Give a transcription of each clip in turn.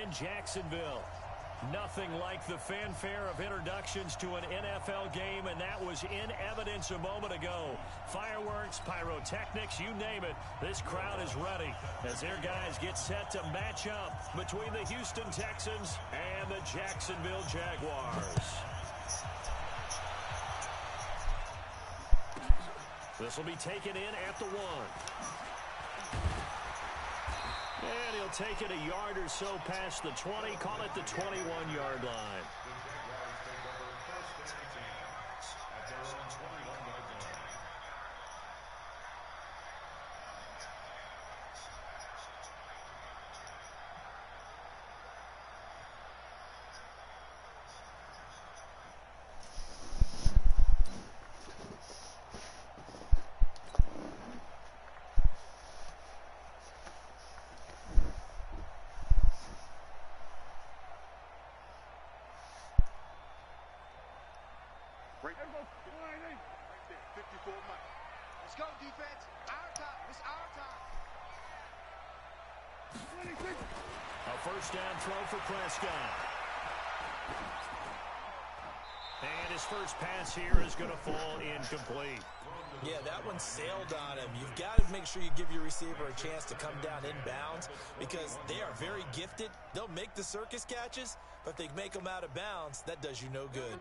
in Jacksonville. Nothing like the fanfare of introductions to an NFL game, and that was in evidence a moment ago. Fireworks, pyrotechnics, you name it. This crowd is ready as their guys get set to match up between the Houston Texans and the Jacksonville Jaguars. This will be taken in at the 1. And he'll take it a yard or so past the 20, call it the 21-yard line. Let's go, defense. Our time. It's our time. A first down throw for Prescott. And his first pass here is going to fall incomplete. Yeah, that one sailed on him. You've got to make sure you give your receiver a chance to come down inbounds because they are very gifted. They'll make the circus catches, but if they make them out of bounds, that does you no good.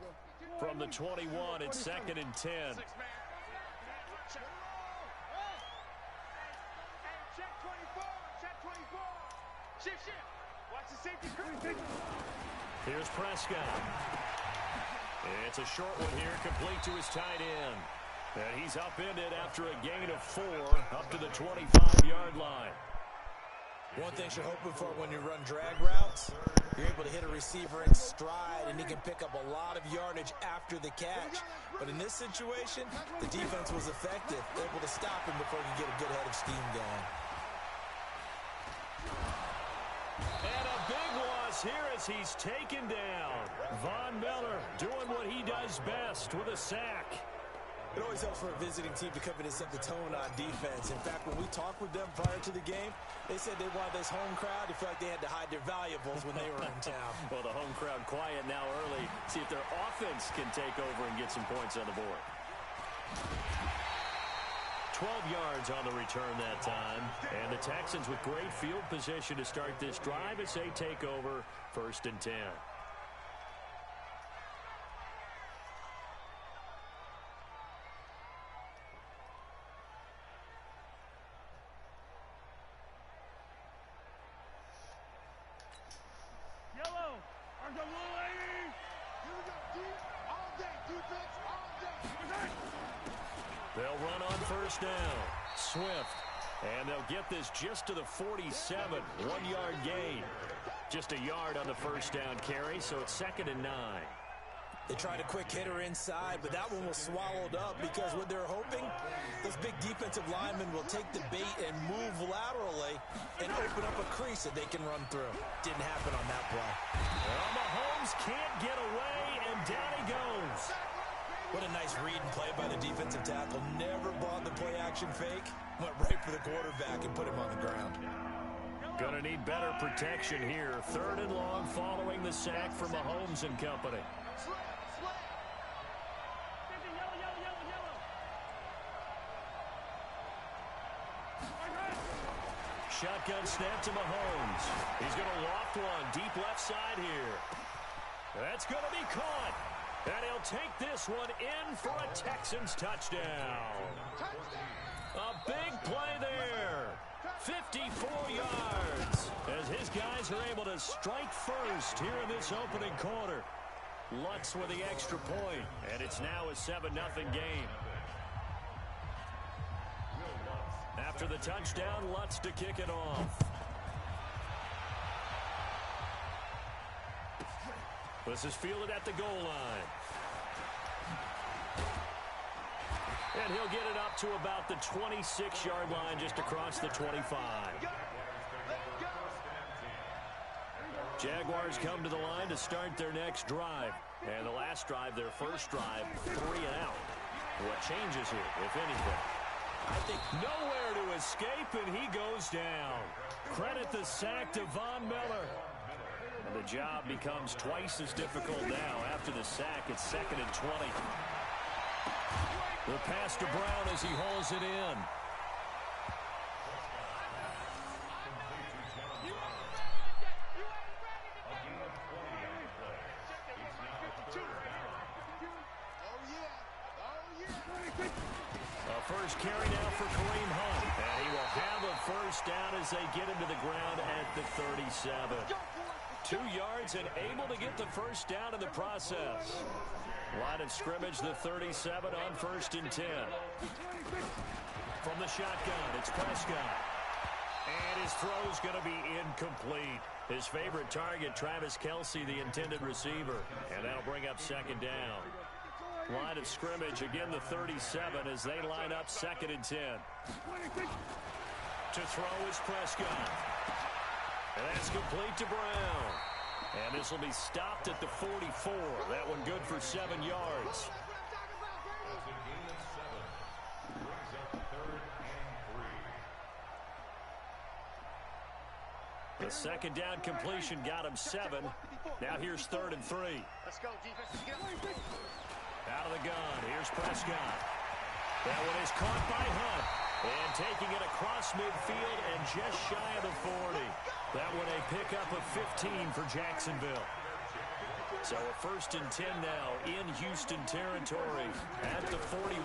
From the 21, it's 2nd and 10. Here's Prescott. It's a short one here, complete to his tight end. And he's upended after a gain of 4 up to the 25-yard line. One thing you're hoping for when you run drag routes, you're able to hit a receiver in stride, and he can pick up a lot of yardage after the catch. But in this situation, the defense was effective, able to stop him before he could get a good head of steam going. And a big loss here as he's taken down. Von Miller doing what he does best with a sack. It always helps for a visiting team to come in and set the tone on defense. In fact, when we talked with them prior to the game, they said they wanted this home crowd to feel like they had to hide their valuables when they were in town. Well, the home crowd quiet now early. See if their offense can take over and get some points on the board. 12 yards on the return that time. And the Texans with great field position to start this drive as they take over 1st and 10. They'll run on 1st down. Swift. And they'll get this just to the 47. 1-yard gain. Just a yard on the 1st down carry, so it's 2nd and 9. They tried a quick hitter inside, but that one was swallowed up because what they're hoping, those big defensive linemen will take the bait and move laterally and open up a crease that they can run through. Didn't happen on that play. Well, Mahomes can't get away, and down he goes. What a nice read and play by the defensive tackle. Never bought the play-action fake. Went right for the quarterback and put him on the ground. Gonna need better protection here. 3rd and long following the sack from Mahomes and company. Shotgun snap to Mahomes. He's going to loft one deep left side here. That's going to be caught. And he'll take this one in for a Texans touchdown. A big play there. 54 yards as his guys are able to strike first here in this opening quarter. Lutz with the extra point, and it's now a 7-0 game. After the touchdown, Lutz to kick it off. This is fielded at the goal line. And he'll get it up to about the 26-yard line, just across the 25. Jaguars come to the line to start their next drive. And the last drive, their first drive, 3 and out. What changes here, if anything? I think nowhere to escape, and he goes down. Credit the sack to Von Miller. And the job becomes twice as difficult now after the sack. It's 2nd and 20. The pass to Brown as he hauls it in. A first carry now for Kareem Hunt. And he will have a first down as they get him to the ground at the 37. 2 yards and able to get the first down in the process. Line of scrimmage, the 37 on 1st and 10. From the shotgun, it's Prescott. And his throw's going to be incomplete. His favorite target, Travis Kelce, the intended receiver. And that'll bring up 2nd down. Line of scrimmage, again the 37 as they line up 2nd and 10. To throw is Prescott. And that's complete to Brown. And this will be stopped at the 44. That one good for 7 yards. The 2nd down completion got him 7. Now here's 3rd and 3. Let's go, defense. Let's get up. Out of the gun, here's Prescott. That one is caught by Hunt. And taking it across midfield and just shy of the 40. That one a pickup of 15 for Jacksonville. So a 1st and 10 now in Houston territory at the 41.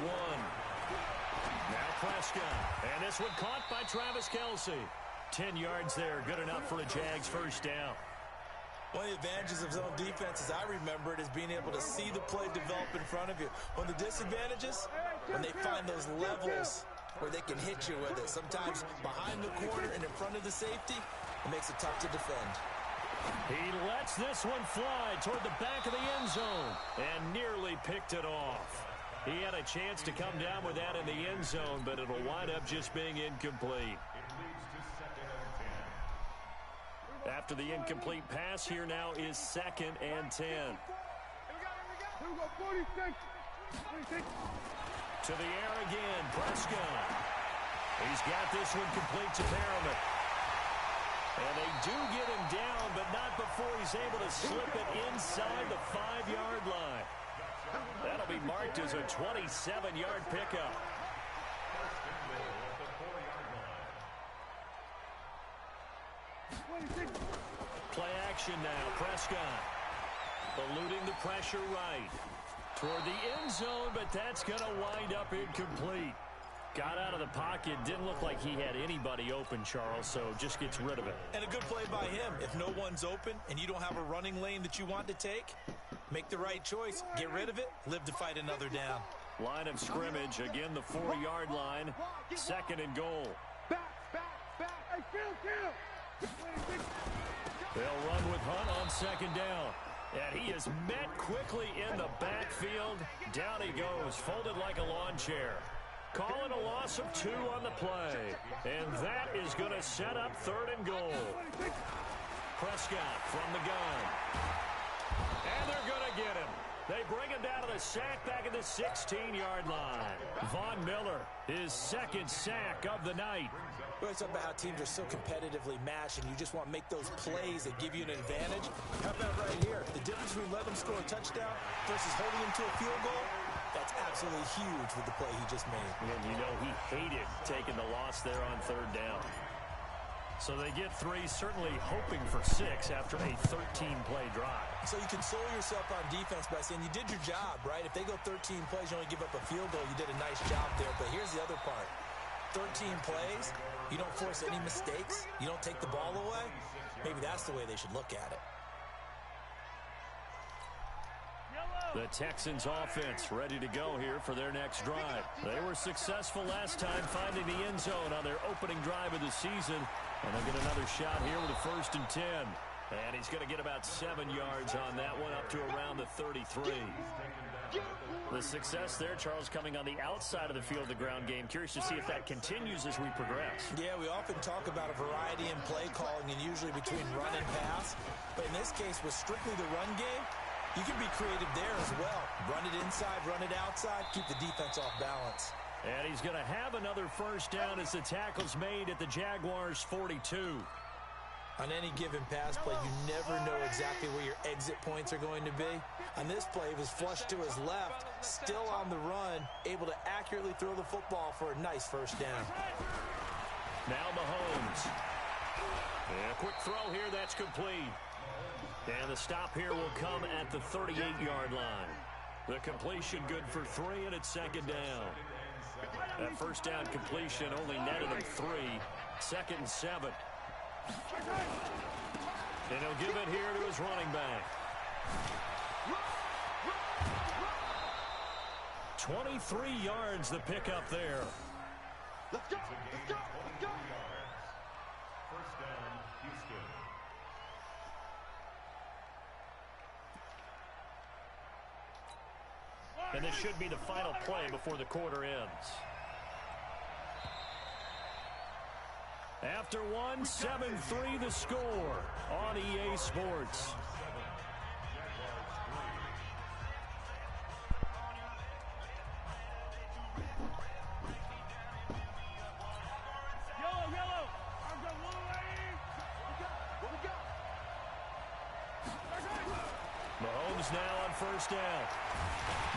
Now Prescott. And this one caught by Travis Kelce. 10 yards there, good enough for a Jags first down. One of the advantages of zone defense, as I remember it, is being able to see the play develop in front of you. One of the disadvantages, when they find those levels where they can hit you with it. Sometimes behind the corner and in front of the safety, it makes it tough to defend. He lets this one fly toward the back of the end zone and nearly picked it off. He had a chance to come down with that in the end zone, but it'll wind up just being incomplete. After the incomplete pass, here now is 2nd and 10. To the air again, Prescott. He's got this one complete to Perriman. And they do get him down, but not before he's able to slip it inside the 5-yard line. That'll be marked as a 27-yard pickup. Play action now, Prescott. Eluding the pressure right. Toward the end zone, but that's going to wind up incomplete. Got out of the pocket. Didn't look like he had anybody open, Charles, so just gets rid of it. And a good play by him. If no one's open and you don't have a running lane that you want to take, make the right choice. Get rid of it. Live to fight another down. Line of scrimmage. Again, the 4-yard line. 2nd and goal. They'll run with Hunt on 2nd down. And he is met quickly in the backfield. Down he goes, folded like a lawn chair. Calling a loss of 2 on the play. And that is going to set up 3rd and goal. Prescott from the gun. And they're going to get him. They bring him down to the sack back at the 16-yard line. Von Miller, his 2nd sack of the night. We always talk about how teams are so competitively matched, and you just want to make those plays that give you an advantage. How about right here? The difference between letting them score a touchdown versus holding them to a field goal, that's absolutely huge with the play he just made. And you know he hated taking the loss there on 3rd down. So they get 3, certainly hoping for 6 after a 13-play drive. So you console yourself on defense by saying you did your job, right? If they go 13 plays, you only give up a field goal, you did a nice job there. But here's the other part. 13 plays, you don't force any mistakes, you don't take the ball away. Maybe that's the way they should look at it. The Texans offense ready to go here for their next drive. They were successful last time finding the end zone on their opening drive of the season. And they'll get another shot here with a 1st and 10. And he's going to get about 7 yards on that one, up to around the 33. The success there, Charles, coming on the outside of the field, the ground game. Curious to see if that continues as we progress. Yeah, we often talk about a variety in play calling and usually between run and pass. But in this case, with strictly the run game, you can be creative there as well. Run it inside, run it outside, keep the defense off balance. And he's going to have another first down as the tackle's made at the Jaguars' 42. On any given pass play, you never know exactly where your exit points are going to be. On this play, he was flushed to his left, still on the run, able to accurately throw the football for a nice first down. Now Mahomes. And a quick throw here, that's complete. And the stop here will come at the 38-yard line. The completion good for 3, and it's second down. That first down completion only netted him 3. 2nd and 7. And he'll give it here to his running back. 23 yards the pickup there. Let's go! Let's go! Let's go! First down, Houston. And this should be the final play before the quarter ends. After one, 7-3 the score on EA Sports. Mahomes now on first down.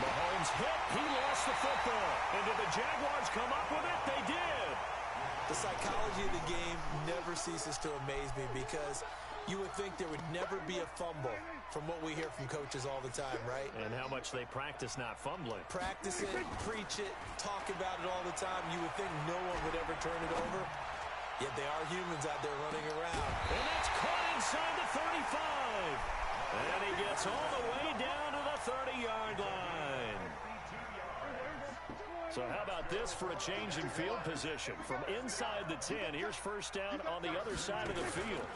Mahomes hit. He lost the football. And did the Jaguars come up with it? They did. The psychology of the game never ceases to amaze me because you would think there would never be a fumble from what we hear from coaches all the time, right? And how much they practice not fumbling. Practice it, preach it, talk about it all the time. You would think no one would ever turn it over. Yet they are humans out there running around. And that's caught inside the 35. And he gets all the way down to the 30-yard line. So how about this for a change in field position? From inside the 10, here's first down on the other side of the field.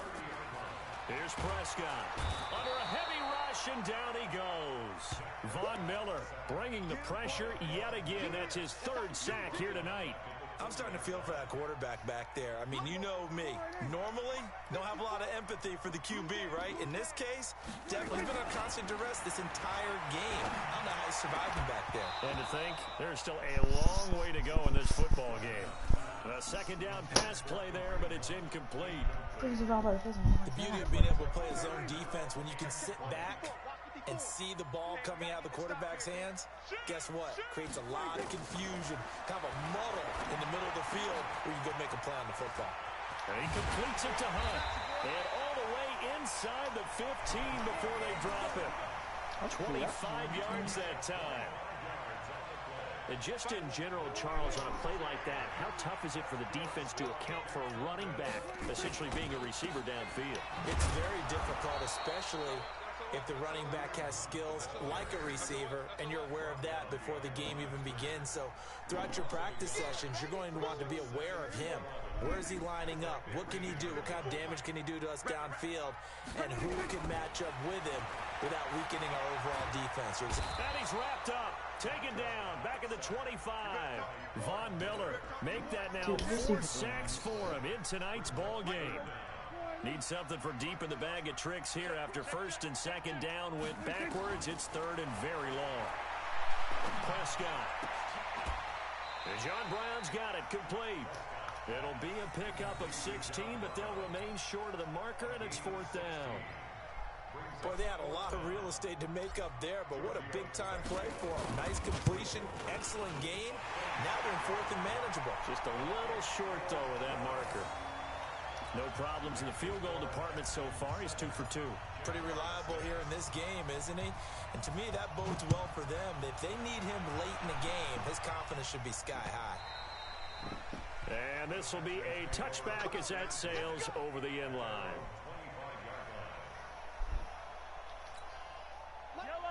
Here's Prescott. Under a heavy rush, and down he goes. Von Miller bringing the pressure yet again. That's his 3rd sack here tonight. I'm starting to feel for that quarterback back there. I mean, you know me. Normally, don't have a lot of empathy for the QB, right? In this case, definitely been under constant duress this entire game. I don't know how he's surviving back there. And to think, there's still a long way to go in this football game. A second down pass play there, but it's incomplete. The beauty of being able to play a zone defense when you can sit back and see the ball coming out of the quarterback's hands, guess what? Creates a lot of confusion, kind of a muddle in the middle of the field where you go make a play on the football. And he completes it to Hunt. And all the way inside the 15 before they drop it. 25 yards that time. And just in general, Charles, on a play like that, how tough is it for the defense to account for a running back essentially being a receiver downfield? It's very difficult, especially if the running back has skills like a receiver, and you're aware of that before the game even begins. So throughout your practice sessions, you're going to want to be aware of him. Where is he lining up? What can he do? What kind of damage can he do to us downfield? And who can match up with him without weakening our overall defense? And he's wrapped up, taken down, back at the 25. Von Miller, make that now 4 sacks for him in tonight's ball game. Need something from deep in the bag of tricks here after first and second down went backwards. It's 3rd and very long. Prescott. And John Brown's got it complete. It'll be a pickup of 16, but they'll remain short of the marker, and it's 4th down. Boy, they had a lot of real estate to make up there, but what a big-time play for them. Nice completion, excellent game. Now they're in 4th and manageable. Just a little short, though, with that marker. No problems in the field goal department so far. He's 2 for 2. Pretty reliable here in this game, isn't he? And to me, that bodes well for them. If they need him late in the game, his confidence should be sky high. And this will be a touchback as that sails over the end line.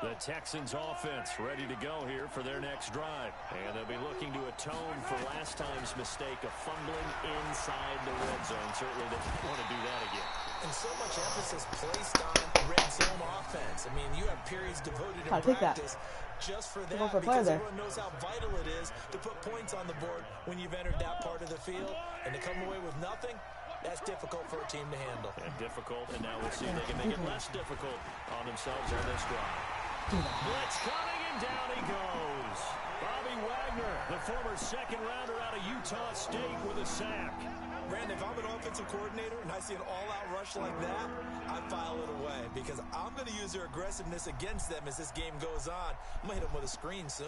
The Texans offense ready to go here for their next drive. And they'll be looking to atone for last time's mistake of fumbling inside the red zone. Certainly they don't want to do that again. And so much emphasis placed on red zone offense. I mean, you have periods devoted in practice just for that because everyone knows how vital it is to put points on the board when you've entered that part of the field. And to come away with nothing, that's difficult for a team to handle. And difficult, and now we'll see if they can make it less difficult on themselves on this drive. Blitz coming, and down he goes. Bobby Wagner, the former second-rounder out of Utah State, with a sack. Brandon, if I'm an offensive coordinator and I see an all-out rush like that, I file it away because I'm going to use their aggressiveness against them as this game goes on. I'm going to hit them with a screen soon.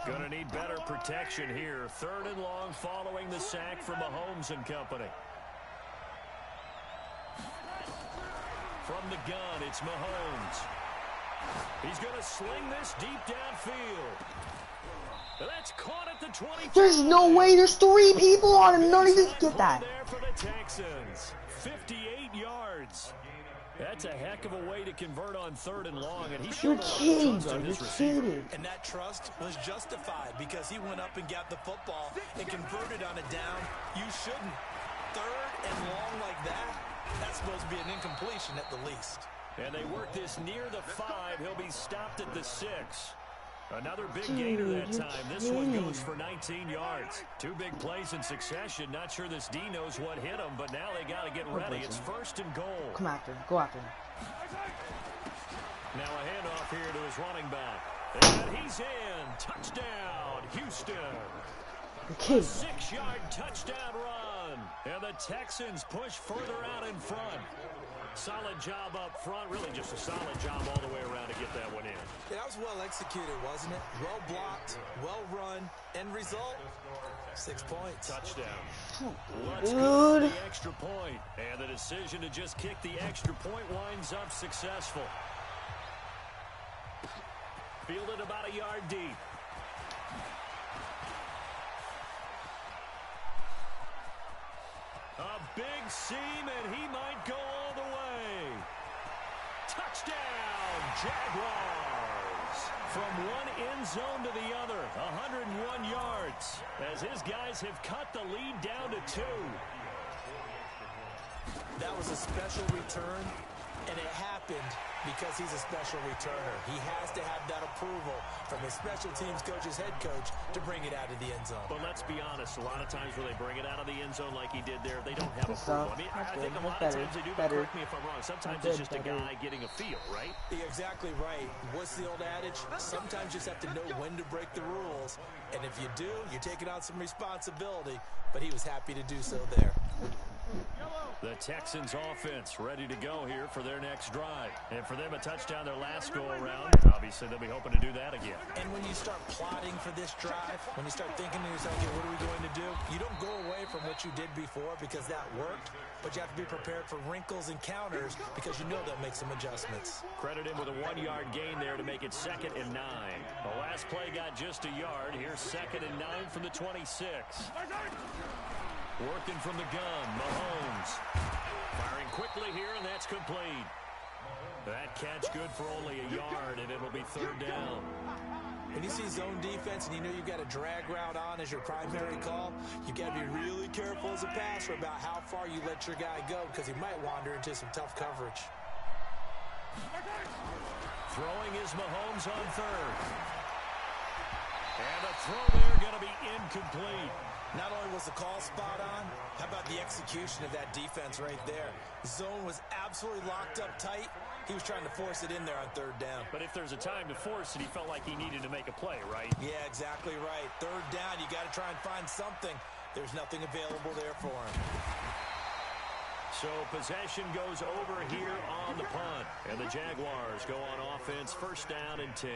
Going to need better protection here. 3rd and long following the sack from Mahomes and company. From the gun, it's Mahomes. He's going to sling this deep downfield. That's caught at the 20. There's no way. There's 3 people on him. None of you get that. There for the Texans. 58 yards. That's a heck of a way to convert on 3rd and long, and he You're showed kidding, trust bro. in You're his receiver. kidding. And that trust was justified because he went up and got the football and converted on a down. You shouldn't. 3rd and long like that, that's supposed to be an incompletion at the least. And they work this near the 5. He'll be stopped at the 6. Another big gainer that time. This one goes for 19 yards. 2 big plays in succession. Not sure this D knows what hit him, but now they got to get ready. It's 1st and goal. Come after him. Go after him. Now a handoff here to his running back. And he's in. Touchdown, Houston. Okay. 6-yard touchdown run. And the Texans push further out in front. Solid job up front. Really just a solid job all the way around to get that one in. Yeah, that was well executed, wasn't it? Well blocked, well run. End result, 6 points. Touchdown. Let's go to the extra point. And the decision to just kick the extra point winds up successful. Fielded about a yard deep. A big seam, and he might go all the way. Touchdown, Jaguars. From one end zone to the other, 101 yards, as his guys have cut the lead down to 2. That was a special return, and it happened because he's a special returner. He has to have that approval from his special teams coach's head coach to bring it out of the end zone. But let's be honest, a lot of times when they bring it out of the end zone like he did there, they don't have approval. I mean, I think a lot of times they do, but correct me if I'm wrong. Sometimes it's just a guy getting a feel, right? You're exactly right. What's the old adage? Sometimes you just have to know when to break the rules. And if you do, you're taking on some responsibility. But he was happy to do so there. The Texans offense ready to go here for their next drive. And for them, a touchdown their last go-around. Obviously, they'll be hoping to do that again. And when you start plotting for this drive, when you start thinking to yourself, okay, what are we going to do? You don't go away from what you did before because that worked, but you have to be prepared for wrinkles and counters because you know they'll make some adjustments. Credit him with a 1-yard gain there to make it 2nd and 9. The last play got just a yard. Here's 2nd and 9 from the 26. Working from the gun, Mahomes. Firing quickly here, and that's complete. That catch good for only a yard, and it'll be 3rd down. When you see zone defense and you know you've got a drag route on as your primary call, you've got to be really careful as a passer about how far you let your guy go because he might wander into some tough coverage. Throwing is Mahomes on 3rd. And the throw there going to be incomplete. Not only was the call spot on, how about the execution of that defense right there? The zone was absolutely locked up tight. He was trying to force it in there on 3rd down. But if there's a time to force it, he felt like he needed to make a play, right? Yeah, exactly right. 3rd down, you got to try and find something. There's nothing available there for him. So possession goes over here on the punt. And the Jaguars go on offense, 1st down and 10.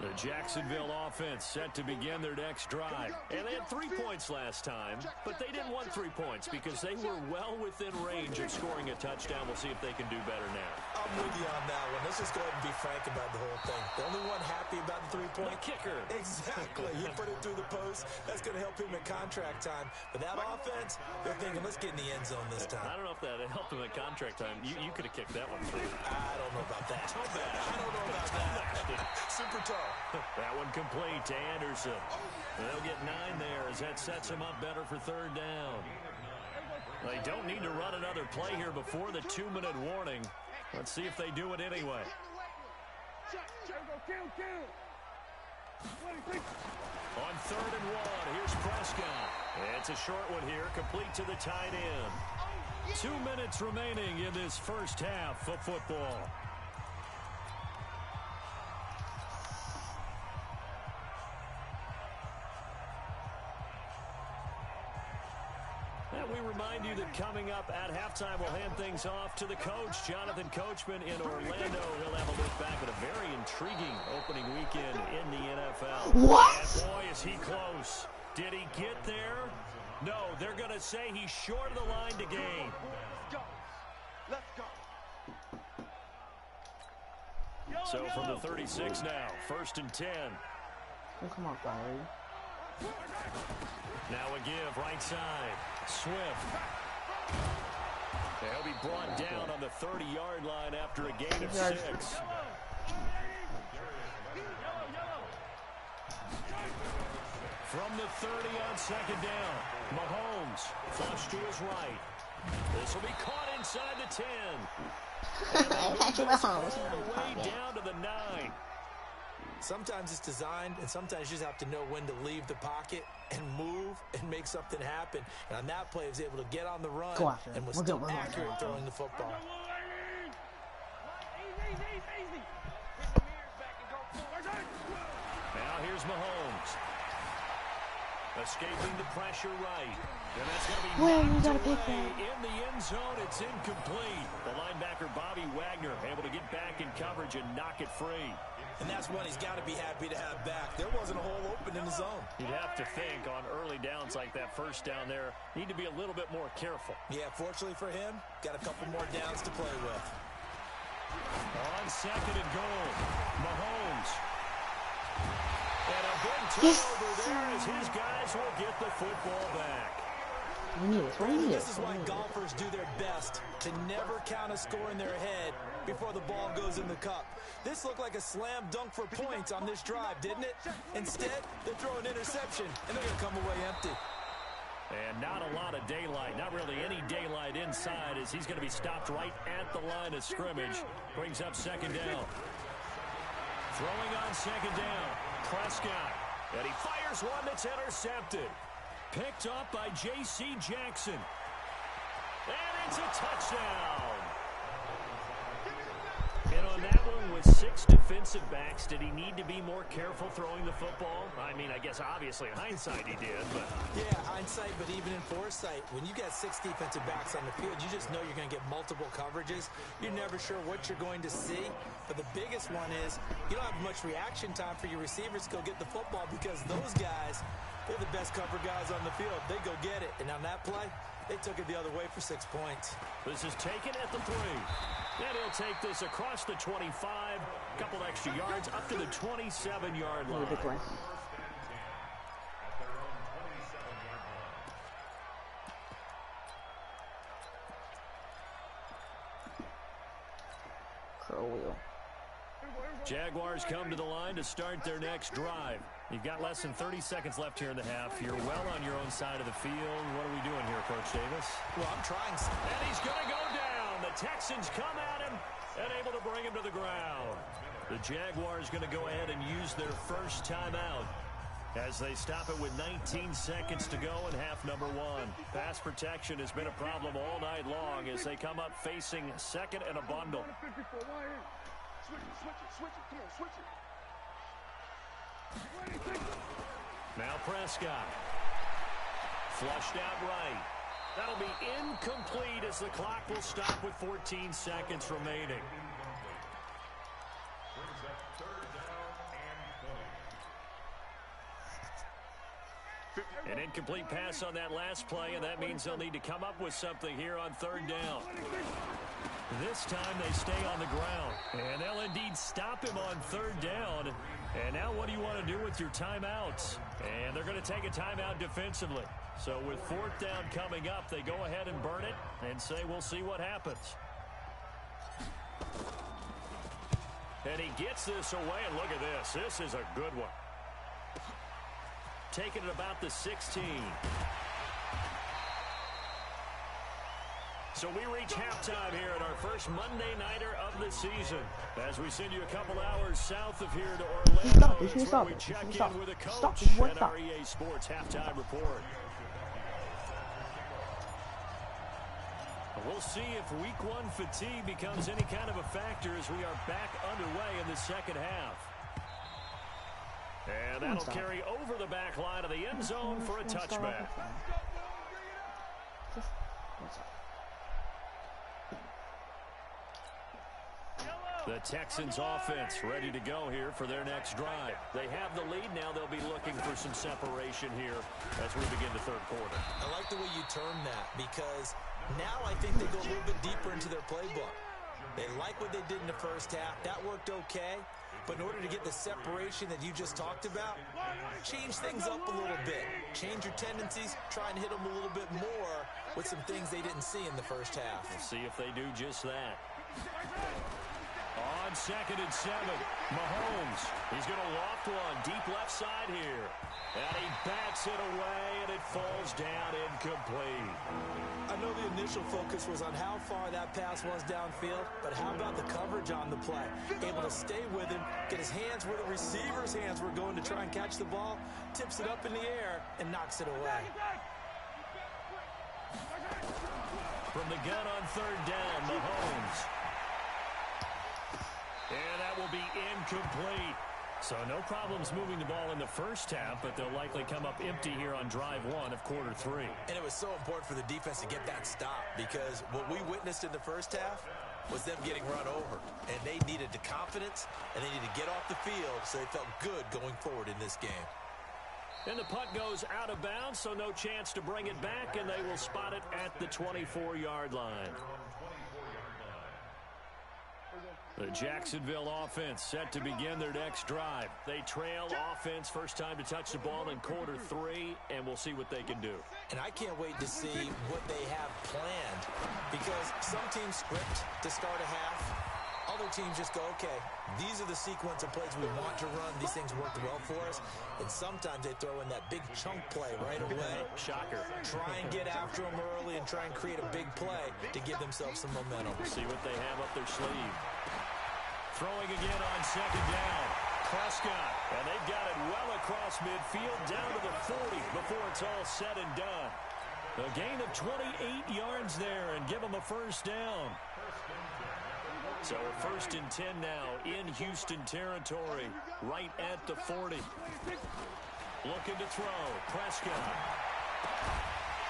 The Jacksonville offense set to begin their next drive. And they had 3 points last time, but they didn't want 3 points because they were well within range of scoring a touchdown. We'll see if they can do better now. I'm with you on that one. Let's just go ahead and be frank about the whole thing. The only one happy about the 3-point kicker. Exactly. He put it through the post. That's going to help him at contract time. But that offense, they're thinking, let's get in the end zone this time. I don't know if that helped him at contract time. You could have kicked that one through. I don't know about that. Toe bash. I don't know about that. Super toe. That one complete to Anderson. They'll get 9 there as that sets him up better for 3rd down. They don't need to run another play here before the 2-minute warning. Let's see if they do it anyway. On 3rd and 1, here's Prescott. It's a short one here, complete to the tight end. 2 minutes remaining in this first half of football. And we remind you that coming up at halftime, we'll hand things off to the coach, Jonathan Coachman in Orlando. He'll have a look back at a very intriguing opening weekend in the NFL. What? And boy, is he close. Did he get there? No, they're going to say he's short of the line to gain. Let's go. So from the 36 now, 1st and 10. Oh, come on, Kyrie. Now a give, right side. Swift. He'll be brought down on the 30-yard line after a gain of 6. From the 30 on 2nd down, Mahomes flush to his right. This will be caught inside the 10. Patrick Mahomes. All the way down to the 9. Sometimes it's designed, and sometimes you just have to know when to leave the pocket and move and make something happen. And on that play, he was able to get on the run and was still accurate throwing the football. Now here's Mahomes. Escaping the pressure right. And that's going to be knocked away in the end zone. It's incomplete. The linebacker, Bobby Wagner, able to get back in coverage and knock it free. And that's one he's got to be happy to have back. There wasn't a hole open in the zone. You'd have to think on early downs like that first down there, need to be a little bit more careful. Yeah, fortunately for him, got a couple more downs to play with. On 2nd and goal, Mahomes. And a big turnover there as his guys will get the football back. This is why golfers do their best to never count a score in their head before the ball goes in the cup. This looked like a slam dunk for points on this drive, didn't it? Instead, they throw an interception, and they're going to come away empty. And not a lot of daylight, not really any daylight inside as he's going to be stopped right at the line of scrimmage. Brings up 2nd down. Throwing on 2nd down, Prescott. And he fires one that's intercepted. Picked up by J.C. Jackson. And it's a touchdown. And on that one, with 6 defensive backs, did he need to be more careful throwing the football? I mean, I guess obviously in hindsight he did, but... Yeah, hindsight, but even in foresight, when you got 6 defensive backs on the field, you just know you're going to get multiple coverages. You're never sure what you're going to see. But the biggest one is you don't have much reaction time for your receivers to go get the football because those guys, they're the best cover guys on the field. They go get it. And on that play, they took it the other way for 6 points. This is taken at the 3. And he'll take this across the 25. A couple extra yards up to the 27-yard line. Curl wheel. Jaguars come to the line to start their next drive. You've got less than 30 seconds left here in the half. You're well on your own side of the field. What are we doing here, Coach Davis? Well, I'm trying. And he's going to go down. The Texans come at him and able to bring him to the ground. The Jaguars going to go ahead and use their first timeout as they stop it with 19 seconds to go in half number 1. Pass protection has been a problem all night long as they come up facing 2nd and a bundle. Switch it. Come on, switch it. Now Prescott. Flushed out right. That'll be incomplete as the clock will stop with 14 seconds remaining. An incomplete pass on that last play, and that means they'll need to come up with something here on 3rd down. This time they stay on the ground, and they'll indeed stop him on 3rd down. And now what do you want to do with your timeouts? And they're going to take a timeout defensively. So with 4th down coming up, they go ahead and burn it and say we'll see what happens. And he gets this away, and look at this. This is a good one. Taking it about the 16. So we reach halftime here at our first Monday Nighter of the season. As we send you a couple hours south of here to Orlando, it's where we check in with a coach and our EA Sports halftime report. We'll see if week one fatigue becomes any kind of a factor as we are back underway in the second half. And that'll carry over the back line of the end zone for a touchback. The Texans offense ready to go here for their next drive. They have the lead now. They'll be looking for some separation here as we begin the third quarter. I like the way you term that because now I think they go a little bit deeper into their playbook. They like what they did in the first half. That worked okay. But in order to get the separation that you just talked about, change things up a little bit. Change your tendencies, try and hit them a little bit more with some things they didn't see in the first half. We'll see if they do just that. On 2nd and 7, Mahomes. He's going to loft one deep left side here. And he backs it away, and it falls down incomplete. I know the initial focus was on how far that pass was downfield, but how about the coverage on the play? Able to stay with him, get his hands where the receiver's hands were going to try and catch the ball, tips it up in the air, and knocks it away. From the gun on 3rd down, Mahomes. And that will be incomplete. So no problems moving the ball in the first half, but they'll likely come up empty here on drive 1 of quarter 3. And it was so important for the defense to get that stop because what we witnessed in the first half was them getting run over. And they needed the confidence, and they needed to get off the field so they felt good going forward in this game. And the punt goes out of bounds, so no chance to bring it back, and they will spot it at the 24-yard line. The Jacksonville offense set to begin their next drive. They trail offense, first time to touch the ball in quarter 3, and we'll see what they can do. And I can't wait to see what they have planned because some teams script to start a half. Other teams just go, okay, these are the sequence of plays we want to run. These things worked well for us. And sometimes they throw in that big chunk play right away. Shocker. Try and get after them early and try and create a big play to give themselves some momentum. See what they have up their sleeve. Throwing again on 2nd down. Prescott. And they've got it well across midfield down to the 40 before it's all said and done. A gain of 28 yards there and give them a first down. So 1st and 10 now in Houston territory, right at the 40. Looking to throw. Prescott.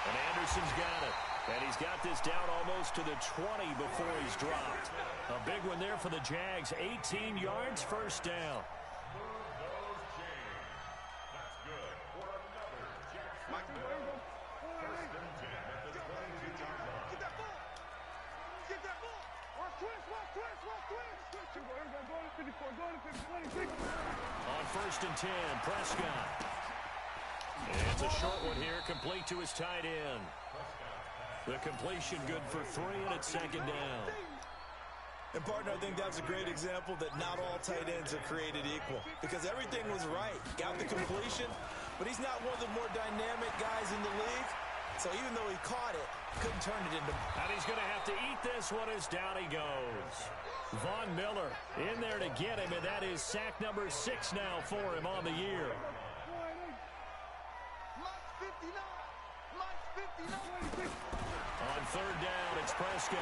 And Anderson's got it. And he's got this down almost to the 20 before he's dropped. A big one there for the Jags. 18 yards, first down. On 1st and 10, Prescott. And it's a short one here, complete to his tight end. The completion good for 3, and it's 2nd down. And, partner, I think that was a great example that not all tight ends are created equal because everything was right. Got the completion, but he's not one of the more dynamic guys in the league. So even though he caught it, couldn't turn it into... And he's going to have to eat this one as down he goes. Von Miller in there to get him, and that is sack number 6 now for him on the year. On 3rd down, it's Prescott.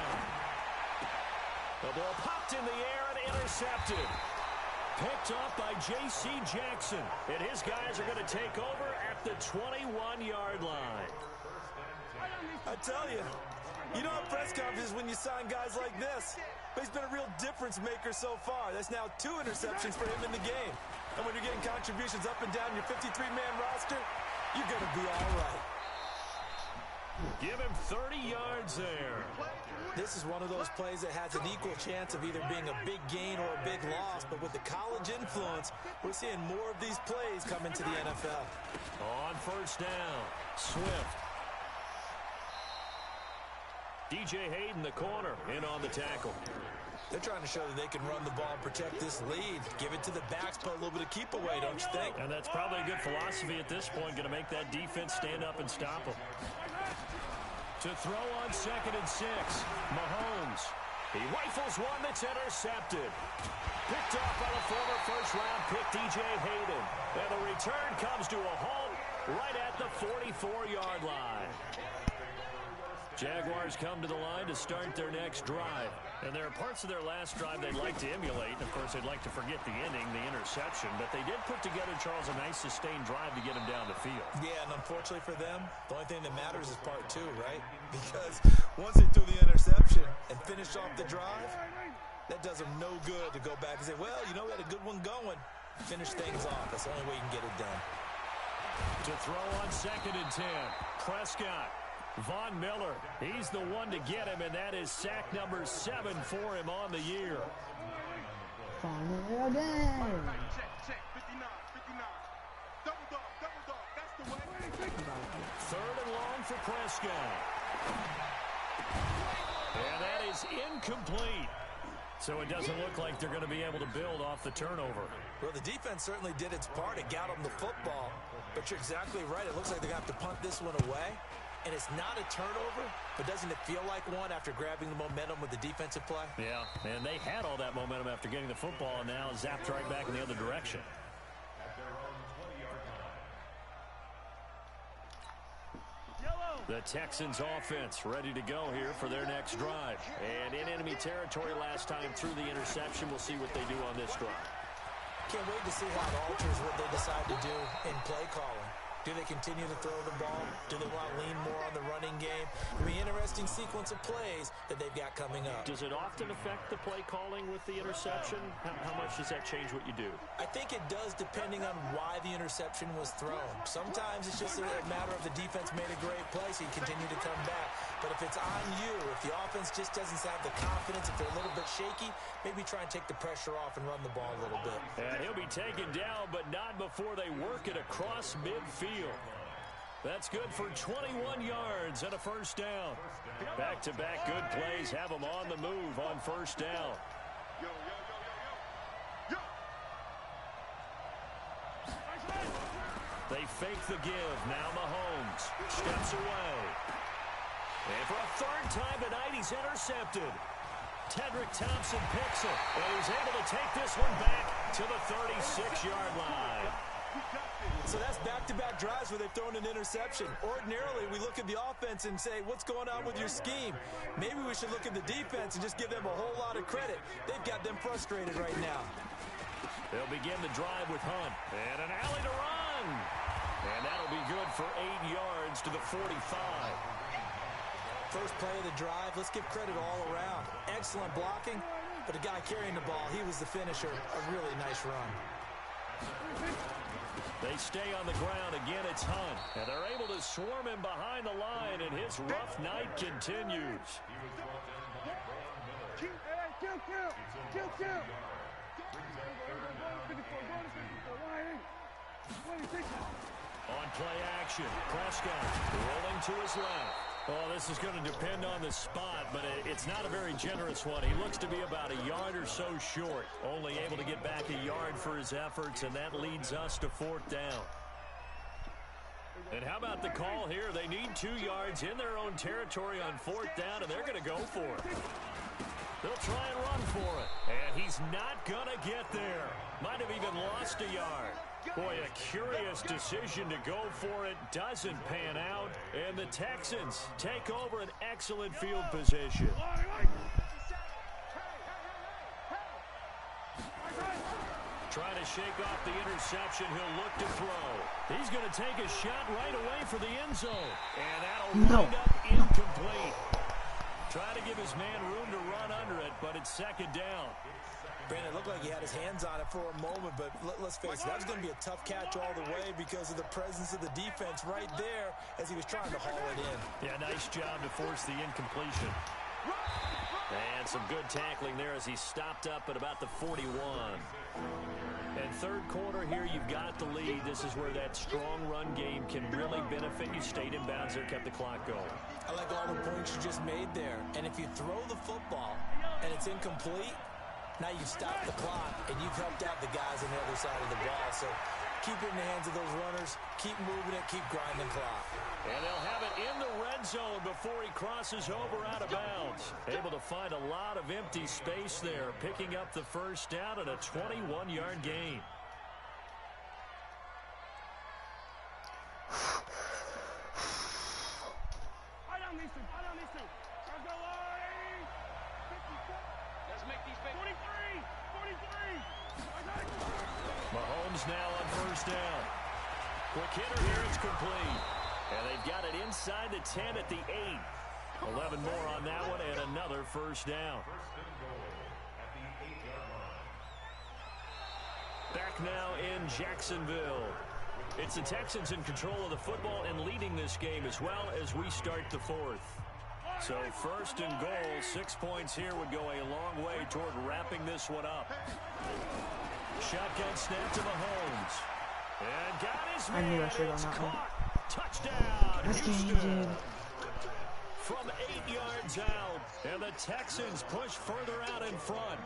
The ball popped in the air and intercepted. Picked up by J.C. Jackson. And his guys are going to take over at the 21-yard line. I tell you, you don't have press conferences when you sign guys like this. But he's been a real difference maker so far. That's now 2 interceptions for him in the game. And when you're getting contributions up and down your 53-man roster, you're going to be all right. Give him 30 yards there. This is one of those plays that has an equal chance of either being a big gain or a big loss. But with the college influence, we're seeing more of these plays come into the NFL. On 1st down, Swift. DJ Hayden, the corner, in on the tackle. They're trying to show that they can run the ball and protect this lead. Give it to the backs, play a little bit of keep away, don't you think? And that's probably a good philosophy at this point, going to make that defense stand up and stop them. To throw on 2nd and 6, Mahomes. He rifles one that's intercepted. Picked off by the former first-round pick, DJ Hayden. And the return comes to a halt right at the 44-yard line. Jaguars come to the line to start their next drive. And there are parts of their last drive they'd like to emulate. And, of course, they'd like to forget the ending, the interception. But they did put together, Charles, a nice sustained drive to get them down the field. Yeah, and unfortunately for them, the only thing that matters is part two, right? Because once they threw the interception and finished off the drive, that does them no good to go back and say, well, you know, we had a good one going. Finish things off. That's the only way you can get it done. To throw on 2nd and 10, Prescott. Von Miller, he's the one to get him, and that is sack number 7 for him on the year. Von again. Check, 59, 59. Double dog, that's the way. 3rd and long for Prescott. And that is incomplete. So it doesn't look like they're going to be able to build off the turnover. Well, the defense certainly did its part. It got them the football. But you're exactly right. It looks like they're going to have to punt this one away. And it's not a turnover, but doesn't it feel like one after grabbing the momentum with the defensive play? Yeah, and they had all that momentum after getting the football, and now zapped right back in the other direction. The Texans offense ready to go here for their next drive. And in enemy territory last time through the interception. We'll see what they do on this drive. Can't wait to see how it alters what they decide to do in play calling. Do they continue to throw the ball? Do they want to lean more on the running game? It'll be an interesting sequence of plays that they've got coming up. Does it often affect the play calling with the interception? How much does that change what you do? I think it does depending on why the interception was thrown. Sometimes it's just a matter of the defense made a great play, so you continue to come back. But if it's on you, if the offense just doesn't have the confidence, if they're a little bit shaky, maybe try and take the pressure off and run the ball a little bit. And he'll be taken down, but not before they work it across midfield. That's good for 21 yards and a first down. Back-to-back good plays have them on the move on first down. They fake the give. Now Mahomes steps away. And for a 3rd time tonight, he's intercepted. Tedrick Thompson picks it, and he's able to take this one back to the 36-yard line. So that's back-to-back drives where they've thrown an interception. Ordinarily, we look at the offense and say, what's going on with your scheme? Maybe we should look at the defense and just give them a whole lot of credit. They've got them frustrated right now. They'll begin the drive with Hunt. And an alley to run. And that'll be good for 8 yards to the 45. First play of the drive, let's give credit all around. Excellent blocking, but the guy carrying the ball, he was the finisher. A really nice run. They stay on the ground. Again, it's Hunt. And they're able to swarm him behind the line, and his rough night continues. On play action, Prescott rolling to his left. Oh, this is going to depend on the spot, but it's not a very generous one. He looks to be about a yard or so short, only able to get back a yard for his efforts, and that leads us to 4th down. And how about the call here? They need 2 yards in their own territory on 4th down, and they're going to go for it. They'll try and run for it, and he's not going to get there. Might have even lost a yard. Boy, a curious decision to go for it. Doesn't pan out. And the Texans take over an excellent field position. Trying to shake off the interception. He'll look to throw. He's going to take a shot right away for the end zone. And that'll wind up incomplete. Trying to give his man room to run under it, but it's 2nd down. Brandon, it looked like he had his hands on it for a moment, but let's face it, that was going to be a tough catch all the way because of the presence of the defense right there as he was trying to haul it in. Yeah, nice job to force the incompletion. And some good tackling there as he stopped up at about the 41. And 3rd quarter here, you've got the lead. This is where that strong run game can really benefit you. Stayed in bounds there, kept the clock going. I like all the points you just made there. And if you throw the football and it's incomplete, now you've stopped the clock and you've helped out the guys on the other side of the ball. So keep it in the hands of those runners. Keep moving it. Keep grinding clock. And they'll have it in the red zone before he crosses over out of bounds. Able to find a lot of empty space there, picking up the first down and a 21-yard gain. Let's make these big. 43. Mahomes now on first down. Quick hitter here, it's complete. And they've got it inside the 10 at the 8. 11 more on that one and another first down. Back now in Jacksonville. It's the Texans in control of the football and leading this game as well as we start the fourth. So first and goal, 6 points here would go a long way toward wrapping this one up. Shotgun snap to Mahomes. And got his man. I knew I should on It's that one. caught. Touchdown, That's Houston. game, dude. From 8 yards out, and the Texans push further out in front.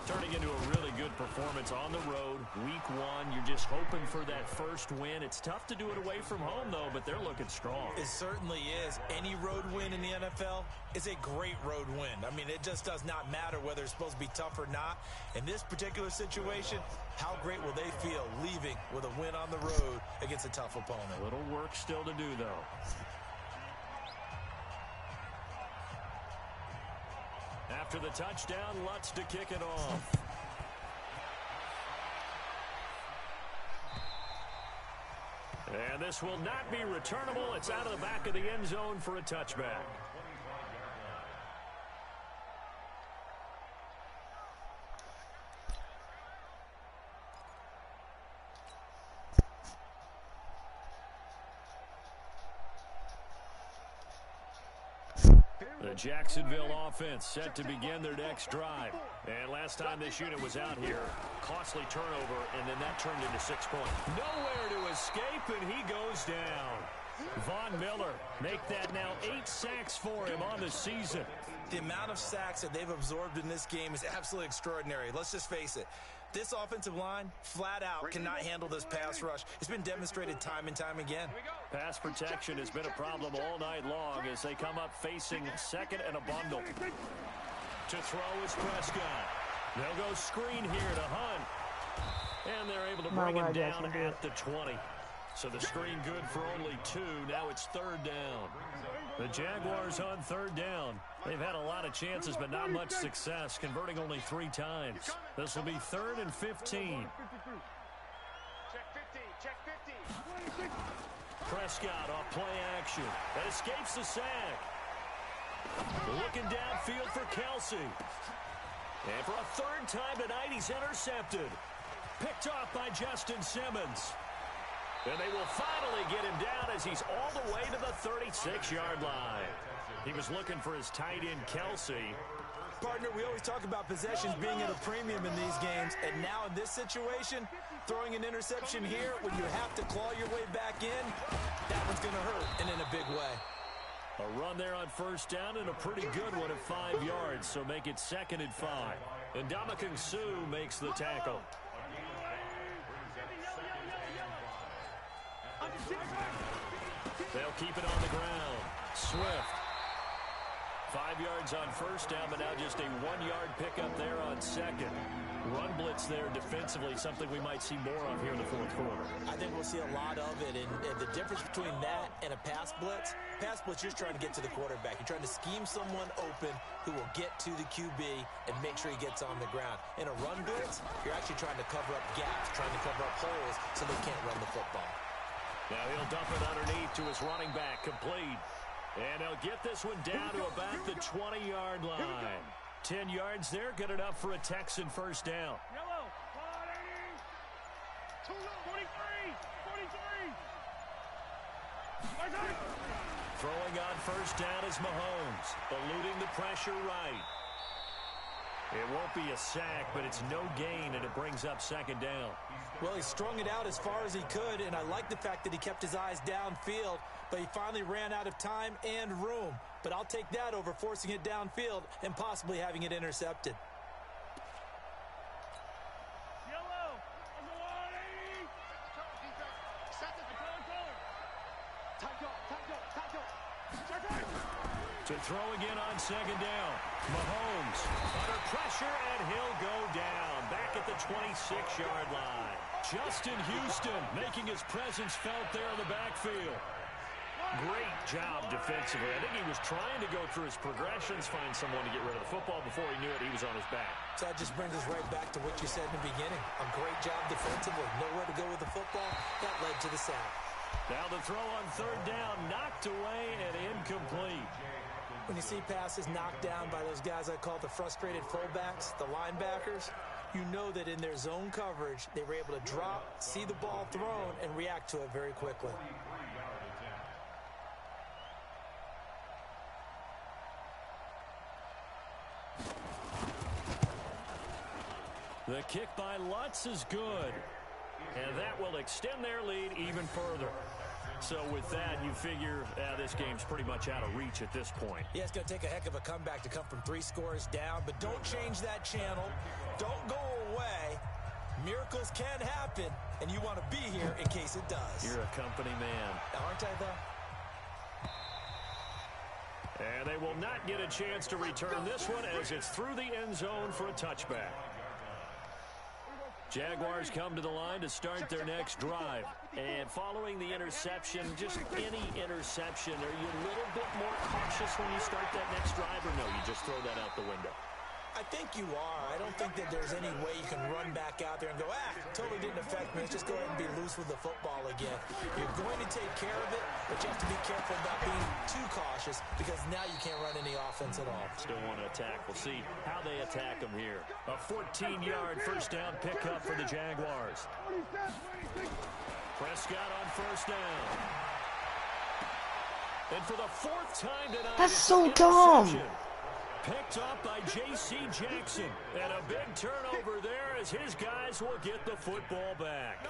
Turning into a really good performance on the road. Week 1, you're just hoping for that first win. It's tough to do it away from home, though, but they're looking strong. It certainly is. Any road win in the NFL is a great road win. I mean, it just does not matter whether it's supposed to be tough or not. In this particular situation, how great will they feel leaving with a win on the road against a tough opponent? A little work still to do, though. After the touchdown, Lutz to kick it off. And this will not be returnable. It's out of the back of the end zone for a touchback. The Jacksonville offense set to begin their next drive. And last time this unit was out here, costly turnover, and then that turned into 6 points. Nowhere to escape, and he goes down. Von Miller, make that now 8 sacks for him on the season. The amount of sacks that they've absorbed in this game is absolutely extraordinary. Let's just face it. This offensive line, flat out, cannot handle this pass rush. It's been demonstrated time and time again. Pass protection has been a problem all night long as they come up facing second and a bundle. To throw is Prescott. They'll go screen here to Hunt. And they're able to bring him down at the 20. So the screen good for only 2. Now it's third down. The Jaguars on third down. They've had a lot of chances, but not much success, converting only 3 times. This will be 3rd and 15. Check 50. Prescott off play action. That escapes the sack. Looking downfield for Kelsey. And for a 3rd time tonight, he's intercepted. Picked off by Justin Simmons. And they will finally get him down as he's all the way to the 36-yard line. He was looking for his tight end, Kelsey. Partner, we always talk about possessions being at a premium in these games, and now in this situation, throwing an interception here when you have to claw your way back in, that one's going to hurt, and in a big way. A run there on first down and a pretty good one at 5 yards, so make it 2nd and 5. And Ndamukong Suh makes the tackle. They'll keep it on the ground. Swift. 5 yards on first down, but now just a 1-yard pickup there on second. Run blitz there defensively, something we might see more of here in the fourth quarter. I think we'll see a lot of it, and the difference between that and a pass blitz, you're trying to get to the quarterback. You're trying to scheme someone open who will get to the QB and make sure he gets on the ground. In a run blitz, you're actually trying to cover up gaps, trying to cover up holes so they can't run the football. Now he'll dump it underneath to his running back, complete. And they'll get this one down to about the 20-yard line. 10 yards there, good enough for a Texan first down. Yellow. 43. Throwing on first down is Mahomes, eluding the pressure right. It won't be a sack, but it's no gain, and it brings up 2nd down. Well, he strung it out as far as he could, and I like the fact that he kept his eyes downfield, but he finally ran out of time and room. But I'll take that over forcing it downfield and possibly having it intercepted. Yellow. To throw again on 2nd down. Mahomes under pressure, and he'll go down back at the 26-yard line. Justin Houston making his presence felt there in the backfield. Great job defensively. I think he was trying to go through his progressions, find someone to get rid of the football. Before he knew it, he was on his back. So that just brings us right back to what you said in the beginning. A great job defensively. Nowhere to go with the football. That led to the sack. Now the throw on third down, knocked away and incomplete. When you see passes knocked down by those guys I call the frustrated fullbacks, the linebackers, you know that in their zone coverage, they were able to drop, see the ball thrown, and react to it very quickly. The kick by Lutz is good. And that will extend their lead even further. So with that, you figure this game's pretty much out of reach at this point. Yeah, it's going to take a heck of a comeback to come from 3 scores down, but don't change that channel. Don't go away. Miracles can happen, and you want to be here in case it does. You're a company man. Aren't I, though? And they will not get a chance to return this one as it's through the end zone for a touchback. Jaguars come to the line to start their next drive. And following the interception, just any interception, are you a little bit more cautious when you start that next drive, or no, you just throw that out the window? I think you are. I don't think that there's any way you can run back out there and go, totally didn't affect me. Let's just go ahead and be loose with the football again. You're going to take care of it, but you have to be careful about being too cautious because now you can't run any offense at all. Still want to attack. We'll see how they attack them here. A 14-yard first down pickup for the Jaguars. Prescott on first down. And for the 4th time tonight, that's so dumb. Picked up by J.C. Jackson. And a big turnover there as his guys will get the football back.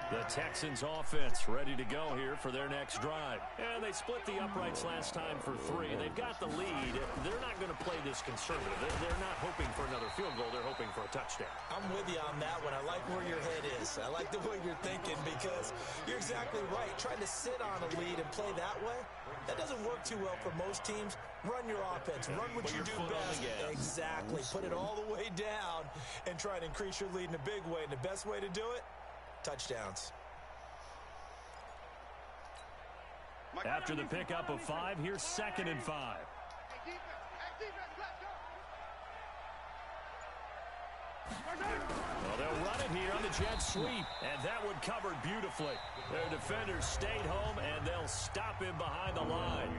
The Texans offense ready to go here for their next drive. And they split the uprights last time for 3. They've got the lead. They're not going to play this conservative. They're not hoping for another field goal. They're hoping for a touchdown. I'm with you on that one. I like where your head is. I like the way you're thinking because you're exactly right. Trying to sit on a lead and play that way, that doesn't work too well for most teams. Run your offense. Run what you do best. Exactly. Put it all the way down and try to increase your lead in a big way. And the best way to do it, touchdowns. After the pickup of 5, here's 2nd and 5. Well, they'll run it here on the jet sweep, and that one covered beautifully. Their defenders stayed home, and they'll stop him behind the line.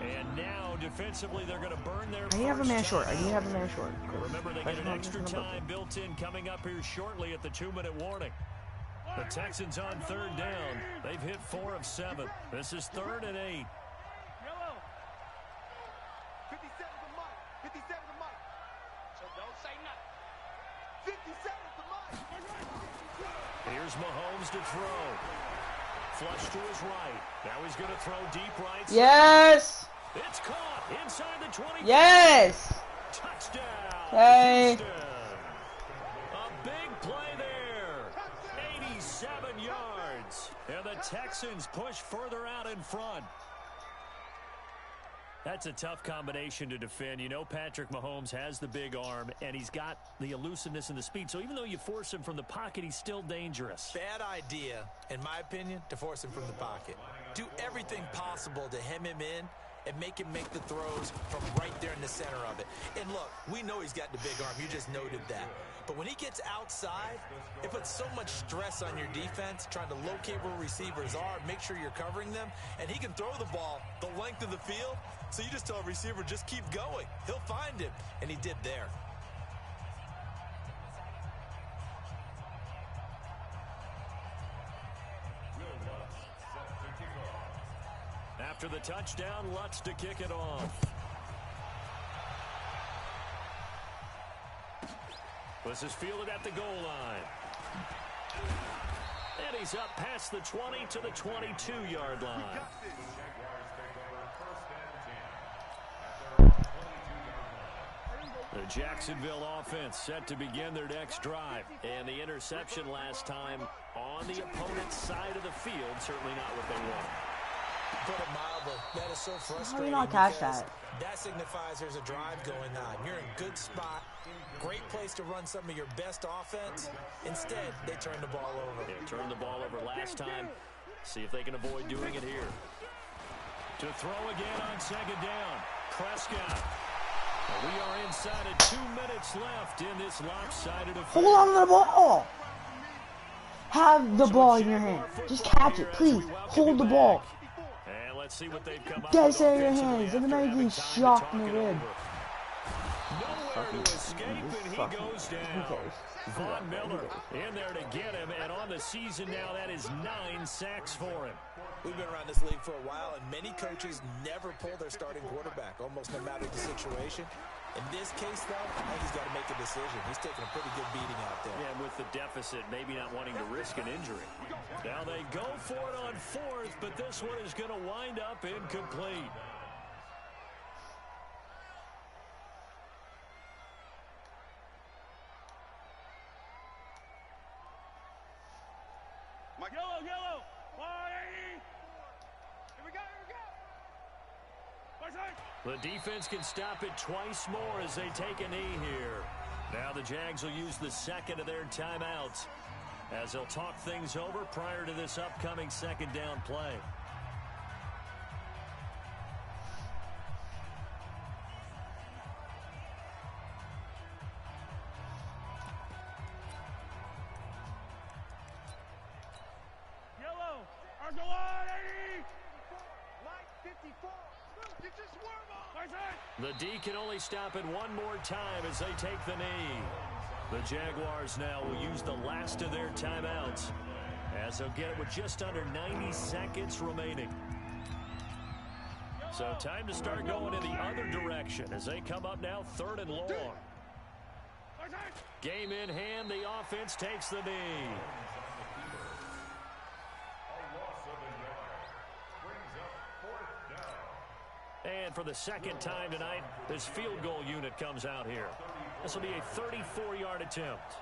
And now, defensively, they're going to burn their I have a man short. I do have a man short. Remember, they get an extra time built in coming up here shortly at the 2-minute warning. The Texans on 3rd down. They've hit 4 of 7. This is 3rd and 8. 57 the mark. 57 the mark. So don't say nothing. 57 the mark. Here's Mahomes to throw. Flush to his right. Now he's going to throw deep right. Yes. It's caught inside the 20. Yes. Touchdown. Okay. A big play there. 87 yards. And the Texans push further out in front. That's a tough combination to defend. You know Patrick Mahomes has the big arm, and he's got the elusiveness and the speed. So even though you force him from the pocket, he's still dangerous. Bad idea, in my opinion, to force him from the pocket. Do everything possible to hem him in and make him make the throws from right there in the center of it. And look, we know he's got the big arm. You just noted that. But when he gets outside, it puts so much stress on your defense trying to locate where receivers are, make sure you're covering them, and he can throw the ball the length of the field. So you just tell a receiver, just keep going. He'll find him, and he did there. After the touchdown, Lutz to kick it off. This is fielded at the goal line. And he's up past the 20 to the 22-yard line. The Jacksonville offense set to begin their next drive. And the interception last time on the opponent's side of the field, certainly not what they wanted. Put it mildly. That is so frustrating. How do you not catch that? That signifies there's a drive going on. You're in a good spot. Great place to run some of your best offense. Instead, they turn the ball over. They turned the ball over last time. See if they can avoid doing it here. To throw again on second down. Prescott. We are inside of 2 minutes left in this lopsided affair. Hold on to the ball. Have the ball in your hand. Just catch it, please. Hold the ball. And let's see what they've come up Get with it in your offensively hands. Doesn't after matter if having you time to shot talk in the it rib. over. Nowhere to escape, and he goes down. Von Miller in there to get him, and on the season now, that is 9 sacks for him. We've been around this league for a while, and many coaches never pull their starting quarterback, almost no matter the situation. In this case, though, I think he's got to make a decision. He's taking a pretty good beating out there. Yeah, and with the deficit, maybe not wanting to risk an injury. Now they go for it on 4th, but this one is going to wind up incomplete. Yellow. 180. Here we go. The defense can stop it twice more as they take a knee here. Now the Jags will use the second of their timeouts as they'll talk things over prior to this upcoming second down play. The D can only stop it one more time as they take the knee. The Jaguars now will use the last of their timeouts as they'll get it with just under 90 seconds remaining. So time to start going in the other direction as they come up now 3rd and long. Game in hand, the offense takes the knee. And for the second time tonight, this field goal unit comes out here. This will be a 34-yard attempt.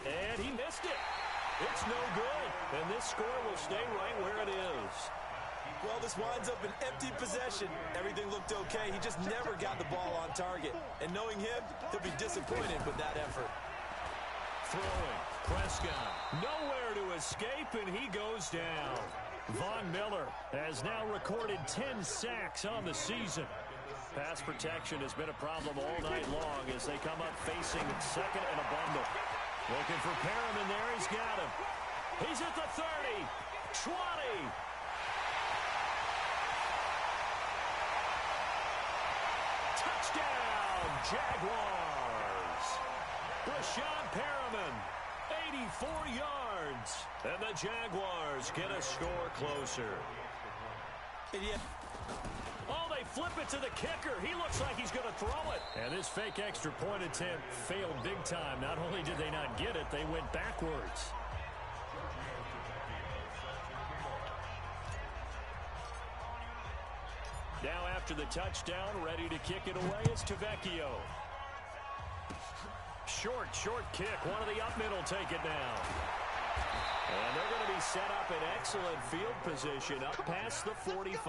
And he missed it. It's no good, and this score will stay right where it is. Well, this winds up an empty possession. Everything looked okay. He just never got the ball on target. And knowing him, he'll be disappointed with that effort. Throwing. Prescott. Nowhere to escape, and he goes down. Von Miller has now recorded 10 sacks on the season. Pass protection has been a problem all night long as they come up facing second and a bundle. Looking for Perriman there. He's got him. He's at the 30. 20. Touchdown, Jaguars. Breshad Perriman, 84 yards. And the Jaguars get a score closer. Oh, they flip it to the kicker. He looks like he's going to throw it. And this fake extra point attempt failed big time. Not only did they not get it, they went backwards. Now after the touchdown, ready to kick it away, it's Tavecchio. Short kick. One of the up mid will take it now. And they're going to be set up in excellent field position up past the 45.